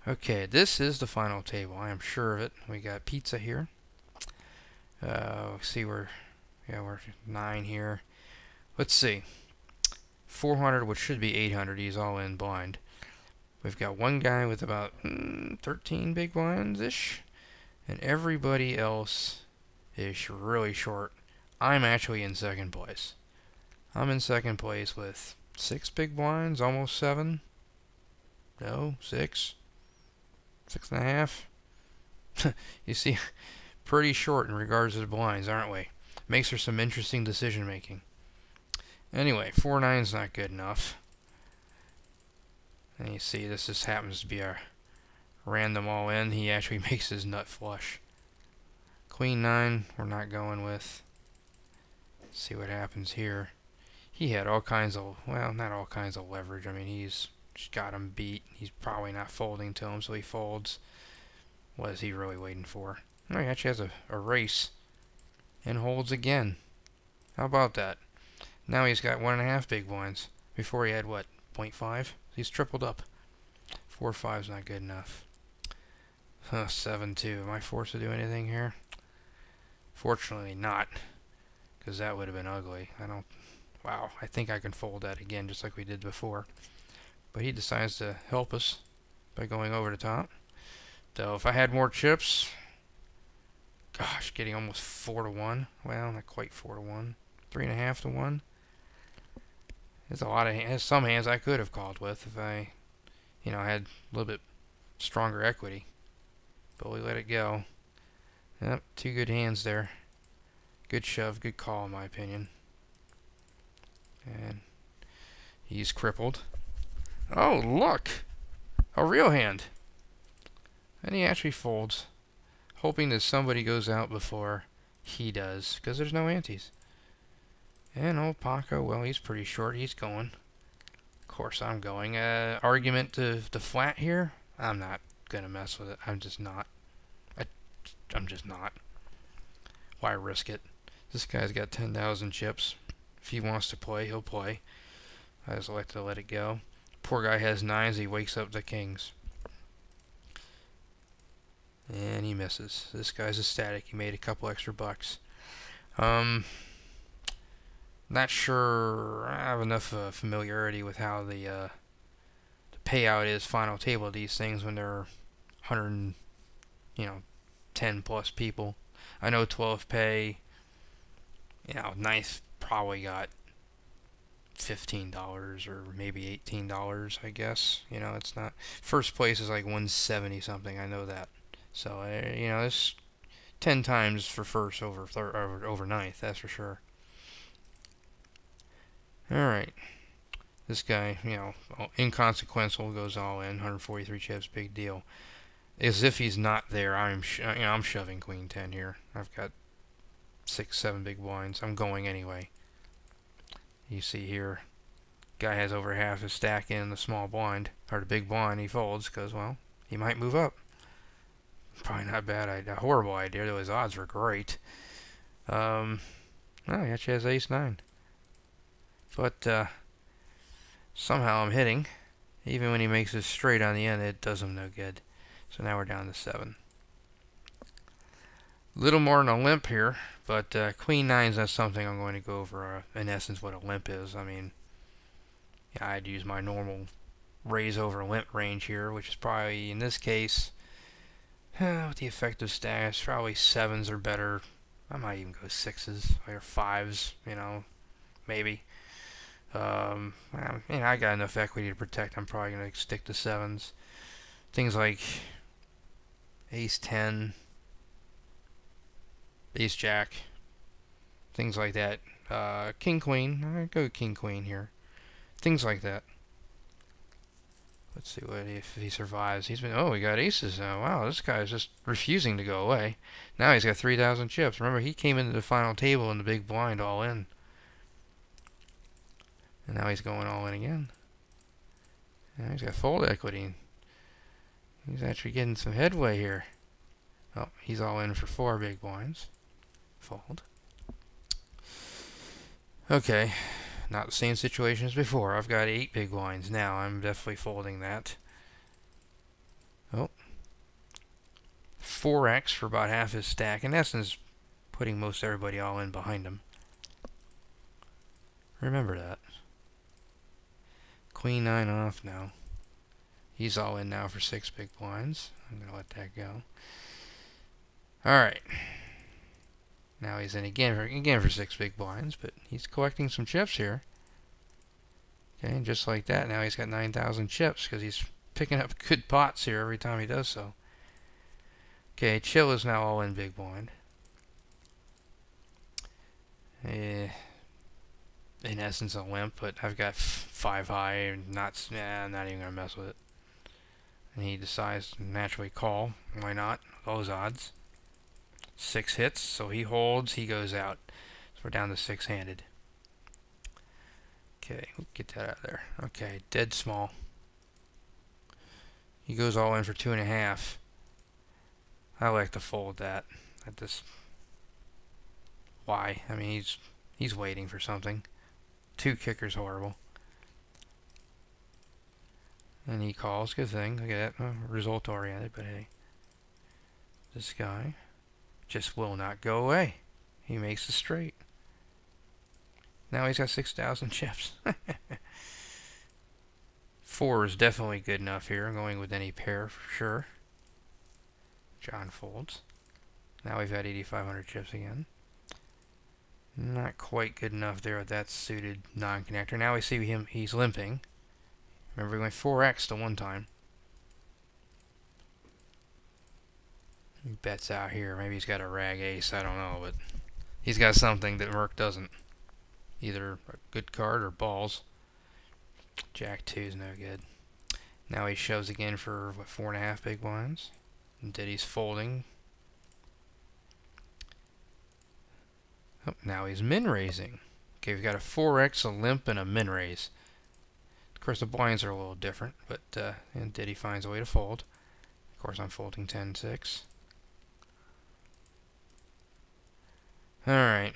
Okay, this is the final table. I am sure of it. We got pizza here. Let's see, we're 9 here. Let's see. 400, which should be 800. He's all in blind. We've got one guy with about 13 big blinds-ish. And everybody else is really short. I'm actually in second place. I'm in second place with 6 big blinds, almost 7. No, 6. 6.5. You see, pretty short in regards to the blinds, aren't we? Makes for some interesting decision making. Anyway, 4-9's not good enough. And you see, this just happens to be a random all in. He actually makes his nut flush. Queen 9, we're not going with. Let's see what happens here. He had all kinds of, well, not all kinds of leverage. I mean, he's just got him beat. He's probably not folding to him, so he folds. What is he really waiting for? Oh, he actually has a race and holds again. How about that? Now he's got 1.5 big blinds. Before he had, what, 0.5? He's tripled up. 4-5's not good enough. 7-2. Am I forced to do anything here? Fortunately not, because that would have been ugly. Wow, I think I can fold that again, just like we did before. But he decides to help us by going over the top. Though, if I had more chips, gosh, getting almost 4-1. Well, not quite 4-1. 3.5 to 1. There's a lot of hands. Some hands I could have called with if I, had a little bit stronger equity. But we let it go. Yep, 2 good hands there. Good shove, good call in my opinion. And he's crippled. Oh, look! A real hand. And he actually folds, hoping that somebody goes out before he does, because there's no antes. And old Paco, well, he's pretty short. He's going. Of course, I'm going. Argument to flat here? I'm not going to mess with it. I'm just not. I'm just not. Why risk it? This guy's got 10,000 chips. If he wants to play, he'll play. I just like to let it go. Poor guy has 9s. He wakes up the kings. And he misses. This guy's ecstatic. He made a couple extra bucks. Not sure I have enough familiarity with how the payout is final table of these things when there are 100, 10 plus people. I know 12 pay, ninth probably got $15 or maybe $18, I guess. It's not. First place is like 170 something. I know that. So it's 10 times for first over ninth. That's for sure. All right. This guy, inconsequential, goes all in. 143 chips, big deal. As if he's not there, I'm shoving Queen 10 here. I've got 6, 7 big blinds. I'm going anyway. You see here, guy has over half his stack in the small blind, or the big blind. He folds because, well, he might move up. Probably not a bad idea. A horrible idea, though his odds were great. Oh, he actually has ace 9. But somehow I'm hitting. Even when he makes it straight on the end, it does him no good. So now we're down to 7. Little more than a limp here, but Queen 9's not something I'm going to go over, in essence, what a limp is. I mean, I'd use my normal raise over limp range here, which is probably, in this case, with the effective stats, probably 7s are better. I might even go 6s or 5s, maybe. I got enough equity to protect. I'm probably going to stick to 7s. Things like ace 10, ace jack, things like that. King queen. I go king queen here. Things like that. Let's see what if he survives. He got aces now. Wow, this guy's just refusing to go away. Now he's got 3,000 chips. Remember, he came into the final table in the big blind all in. And now he's going all in again. Now he's got fold equity. He's actually getting some headway here. Oh, he's all in for 4 big blinds. Fold. Okay. Not the same situation as before. I've got 8 big blinds now. I'm definitely folding that. Oh, 4x for about half his stack. In essence, putting most everybody all in behind him. Remember that. Queen 9 off now. He's all in now for 6 big blinds. I'm going to let that go. Alright. Now he's in again for 6 big blinds, but he's collecting some chips here. Okay, and just like that, now he's got 9,000 chips because he's picking up good pots here every time he does so. Okay, Chill is now all in big blind. In essence, a limp, but I've got 5 high and I'm not even going to mess with it. And he decides to naturally call. Why not? Those odds. 6 hits, so he holds, he goes out. So we're down to 6-handed. Okay, we'll get that out of there. Okay, dead small. He goes all in for 2.5. I like to fold that. At this. Why? I mean, he's waiting for something. 2 kickers horrible. And he calls. Good thing. Look at that. Result oriented, but hey. This guy just will not go away. He makes a straight. Now he's got 6,000 chips. 4 is definitely good enough here. I'm going with any pair for sure. John folds. Now we've got 8,500 chips again. Not quite good enough there with that suited non-connector. Now we see him, he's limping. Remember, we went 4x to one time. He bets out here. Maybe he's got a rag ace, I don't know, but he's got something that Merc doesn't. Either a good card or balls. Jack 2 is no good. Now he shoves again for, what, 4.5 big blinds. And Diddy's folding. Oh, now he's min-raising. Okay, we've got a 4x, a limp, and a min-raise. Of course, the blinds are a little different, but and Diddy finds a way to fold. Of course, I'm folding 10-6. Alright.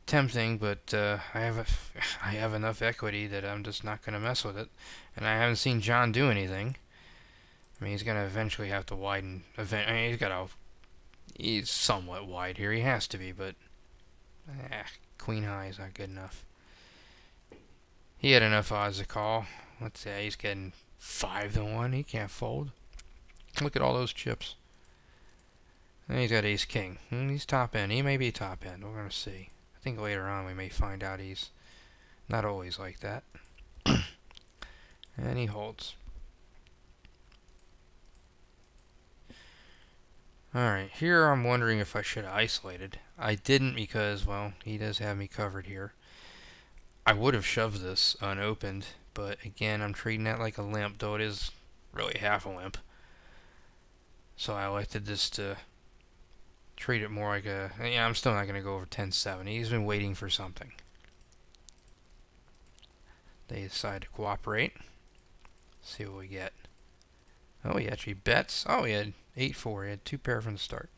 Tempting, but I have enough equity that I'm just not going to mess with it. And I haven't seen John do anything. I mean, he's going to eventually have to widen. I mean, he's somewhat wide here. He has to be, but Queen High is not good enough. He had enough odds to call. Let's say he's getting 5-1. He can't fold. Look at all those chips. And he's got Ace King. He's top end. He may be top end. We're going to see. I think later on we may find out he's not always like that. And he holds. Alright, here I'm wondering if I should have isolated. I didn't because, well, he does have me covered here. I would have shoved this unopened, but again, I'm treating that like a limp, though it is really half a limp. So I elected this to treat it more like a... Yeah, I'm still not going to go over 10-7. He's been waiting for something. They decide to cooperate. See what we get. Oh, he actually bets. Oh, he had 8-4. He had 2 pair from the start.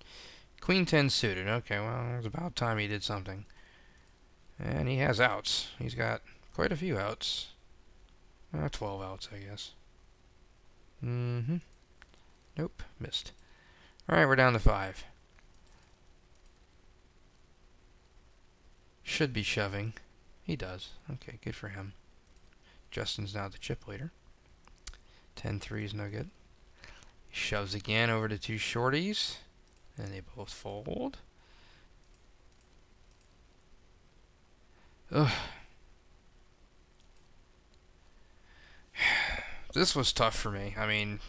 Queen 10 suited. Okay, well, it was about time he did something. And he has outs. He's got quite a few outs. 12 outs, I guess. Nope, missed. Alright, we're down to 5. Should be shoving. He does. Okay, good for him. Justin's now the chip leader. 10-3 is no good. He shoves again over to 2 shorties. And they both fold. Ugh. This was tough for me. I mean,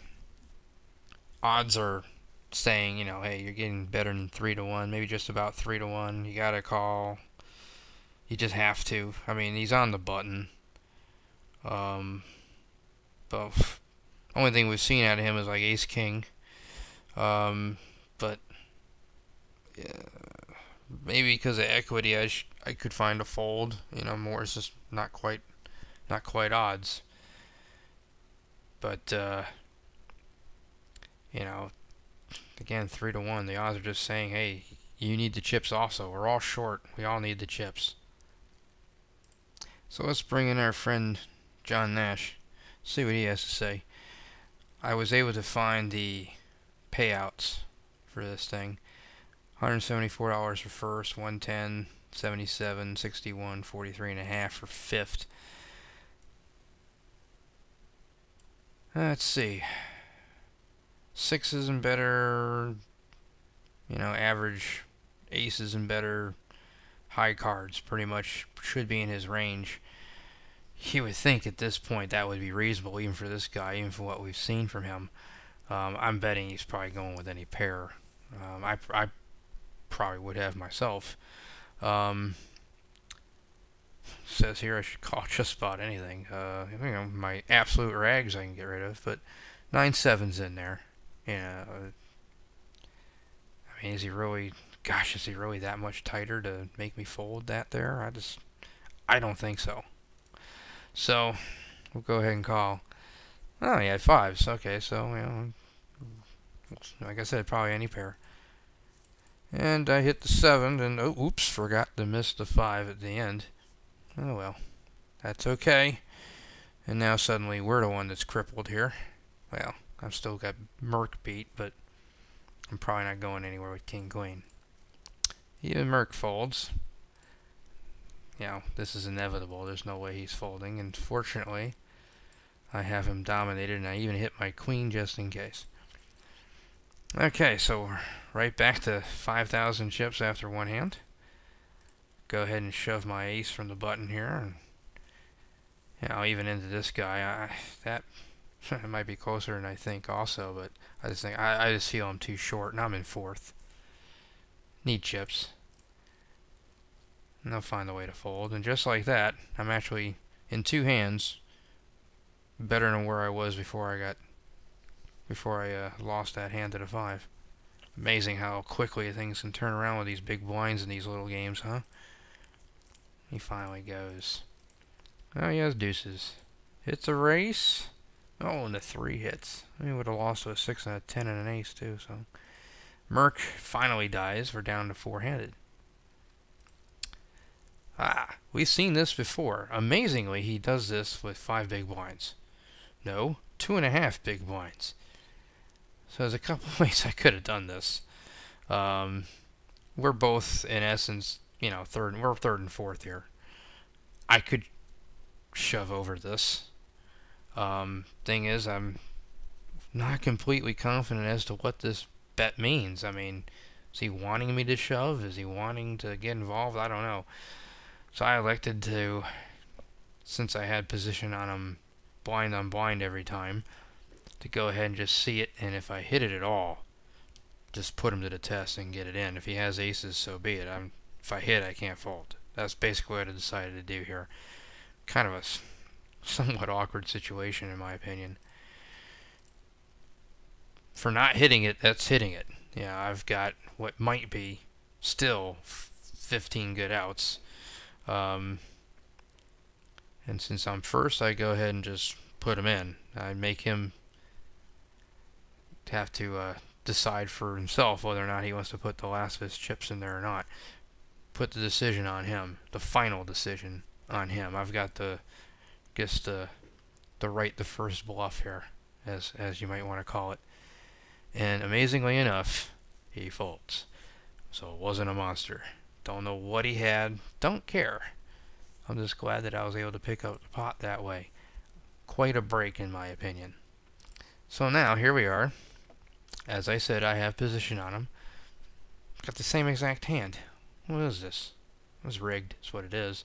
odds are saying, you know, hey, you're getting better than 3-1, maybe just about 3-1. You gotta call. You just have to. I mean, he's on the button. But only thing we've seen out of him is like Ace King. But yeah, maybe because of equity, I could find a fold. You know, more it's just not quite odds. But you know, again, 3-1. The odds are just saying, hey, you need the chips also. We're all short. We all need the chips. So let's bring in our friend John Nash. See what he has to say. I was able to find the payouts for this thing. $174 for first, 110, 77, 61, 43 and a half for fifth. Let's see. Sixes and better, average aces and better, high cards pretty much should be in his range. You would think at this point that would be reasonable even for this guy, even for what we've seen from him. I'm betting he's probably going with any pair. I probably would have myself. Says here I should call just about anything. My absolute rags I can get rid of, but 9-7's in there. I mean, is he really? Gosh, is he really that much tighter to make me fold that there? I don't think so. So we'll go ahead and call. Oh, he had fives. Okay, so like I said, probably any pair. And I hit the 7, and oops, forgot to miss the 5 at the end. Oh well, that's okay. And now suddenly we're the one that's crippled here. Well, I've still got Merc beat, but I'm probably not going anywhere with King Queen. Even Merc folds. This is inevitable. There's no way he's folding, and fortunately, I have him dominated, and I even hit my Queen just in case. Okay, so we're right back to 5,000 chips after one hand. Go ahead and shove my ace from the button here, and even into this guy. That it might be closer than I think, also, but I just feel I'm too short, and I'm in fourth. Need chips. And they'll find a way to fold, and just like that, I'm actually in two hands better than where I was before I lost that hand to the 5. Amazing how quickly things can turn around with these big blinds in these little games, huh? He finally goes. Oh, he has deuces. Hits a race. Oh, and the 3 hits. He would have lost to a 6 and a 10 and an ace, too, so. Merc finally dies. We're down to 4-handed. We've seen this before. Amazingly, he does this with 5 big blinds. No, 2.5 big blinds. So there's a couple of ways I could have done this. We're both, in essence, we're third and fourth here. I could shove over this. Thing is, I'm not completely confident as to what this bet means. I mean, is he wanting me to shove? Is he wanting to get involved? I don't know. So I elected to, since I had position on him blind on blind every time, to go ahead and just see it, and if I hit it at all, just put him to the test and get it in. If he has aces, so be it. If I hit, I can't fold. That's basically what I decided to do here. Kind of a somewhat awkward situation, in my opinion. For not hitting it, that's hitting it. I've got what might be still 15 good outs. And since I'm first, I go ahead and just put him in. I make him have to decide for himself whether or not he wants to put the last of his chips in there or not. Put the decision on him, the final decision on him. I've got the right the first bluff here, as you might want to call it. And amazingly enough, he folds. So it wasn't a monster. Don't know what he had. Don't care. I'm just glad that I was able to pick up the pot that way. Quite a break, in my opinion. So now, here we are. As I said, I have position on him. Got the same exact hand. What is this? It was rigged, is what it is.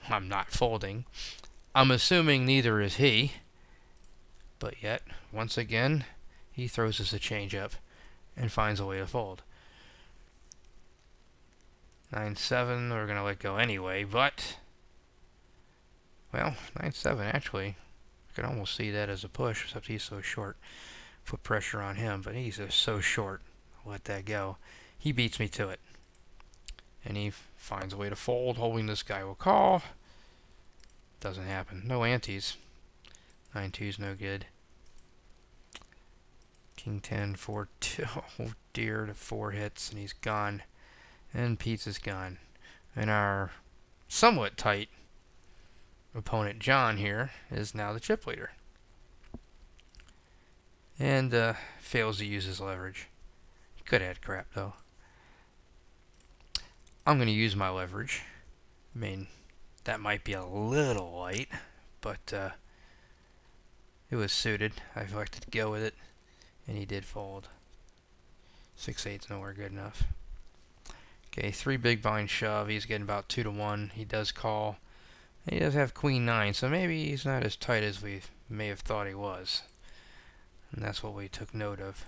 I'm not folding. I'm assuming neither is he. But yet, once again, he throws us a change-up and finds a way to fold. 9-7, we're going to let go anyway, but... Well, 9-7, actually. I could almost see that as a push, except he's so short. Put pressure on him, but he's just so short. I'll let that go. He beats me to it. And he finds a way to fold, hoping this guy will call. Doesn't happen. No antes. 9-2's no good. King 10, 4-2. Oh dear, the 4 hits, and he's gone. And Pete's is gone. And our somewhat tight opponent, John, here, is now the chip leader. and fails to use his leverage. He could have had crap though. I'm going to use my leverage. I mean, that might be a little light, but it was suited. I elected to go with it, and he did fold. 6-8's nowhere good enough. Okay, 3 big blind shove. He's getting about 2 to 1. He does call. He does have queen 9, so maybe he's not as tight as we may have thought he was. And that's what we took note of.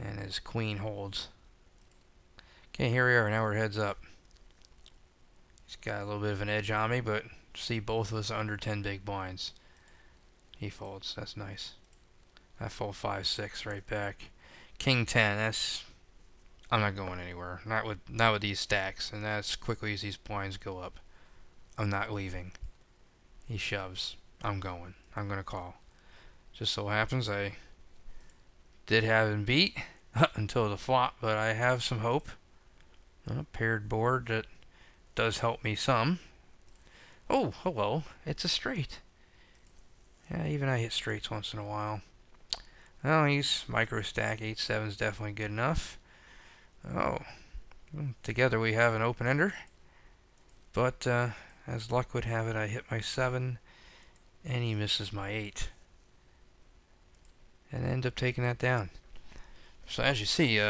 And his queen holds. Okay, here we are. Now we're heads up. He's got a little bit of an edge on me, but see both of us under 10 big blinds. He folds. That's nice. I fold 5-6 right back. King 10. That's... I'm not going anywhere. Not with these stacks. And as quickly as these blinds go up, I'm not leaving. He shoves. I'm going. I'm going to call. Just so happens I did have him beat until the flop, but I have some hope. A paired board that does help me some. Oh, hello. It's a straight. Yeah, even I hit straights once in a while. Well, he's micro stack. 8-7 is definitely good enough. Oh, together we have an open ender. But as luck would have it, I hit my 7, and he misses my 8, and end up taking that down. So as you see,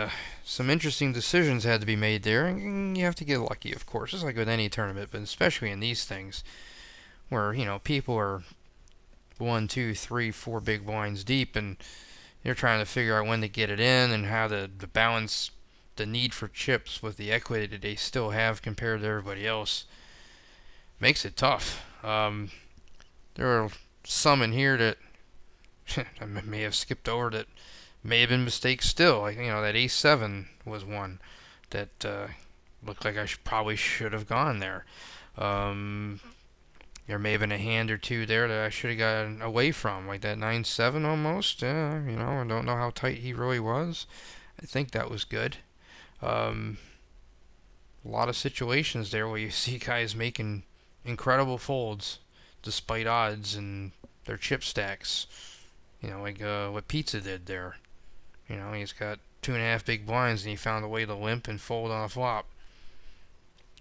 some interesting decisions had to be made there, and you have to get lucky, of course, just like with any tournament, but especially in these things, where, you know, people are 1, 2, 3, 4 big blinds deep, and you're trying to figure out when to get it in, and how to balance the need for chips with the equity that they still have compared to everybody else. Makes it tough. There are some in here that I may have skipped over that may have been mistakes still. Like, you know, that ace-7 was one that looked like I probably should have gone there. There may have been a hand or two there that I should have gotten away from, like that 9-7 almost. You know, I don't know how tight he really was. I think that was good. A lot of situations there where you see guys making incredible folds despite odds and their chip stacks. You know, like what Pizza did there. You know, he's got 2.5 big blinds and he found a way to limp and fold on a flop.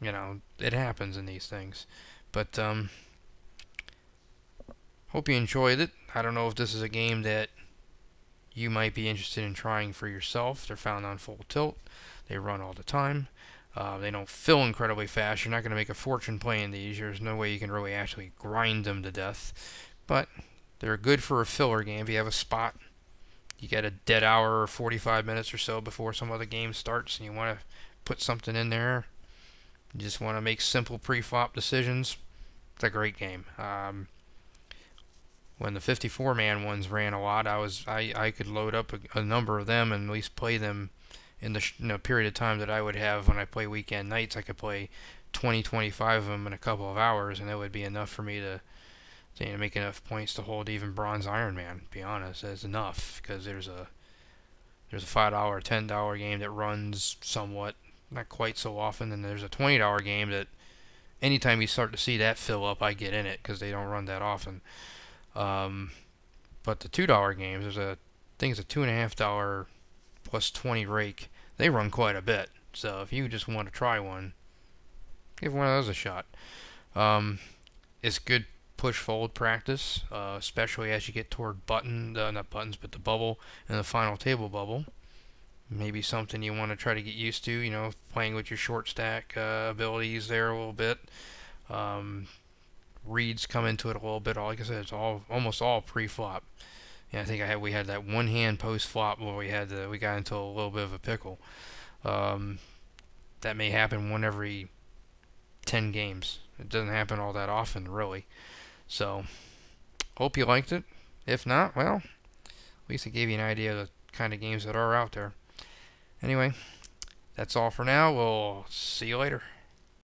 You know, it happens in these things. But hope you enjoyed it. I don't know if this is a game that you might be interested in trying for yourself. They're found on Full Tilt. They run all the time. They don't fill incredibly fast. You're not going to make a fortune playing these. There's no way you can really actually grind them to death. But they're good for a filler game. If you have a spot, you get a dead hour or 45 minutes or so before some other game starts, and you want to put something in there, you just want to make simple pre-flop decisions, it's a great game. When the 54-man ones ran a lot, I could load up a number of them and at least play them in the period of time that I would have when I play weekend nights. I could play 20, 25 of them in a couple of hours, and that would be enough for me to make enough points to hold even Bronze Ironman. To be honest, that's enough, because there's a $5, $10 game that runs somewhat, not quite so often, and there's a $20 game that anytime you start to see that fill up, I get in it because they don't run that often. But the $2 games, I think it's a $2.50 plus 20 rake. They run quite a bit. So if you just want to try one, give one of those a shot. It's good push-fold practice, especially as you get toward not buttons, but the bubble and the final table bubble. Maybe something you want to try to get used to, you know, playing with your short stack abilities there a little bit. Reads come into it a little bit. Like I said, it's almost all pre-flop. Yeah, I think we had that one hand post-flop where we got into a little bit of a pickle. That may happen one every 10 games. It doesn't happen all that often, really. So, hope you liked it. If not, well, at least it gave you an idea of the kind of games that are out there. Anyway, that's all for now. We'll see you later.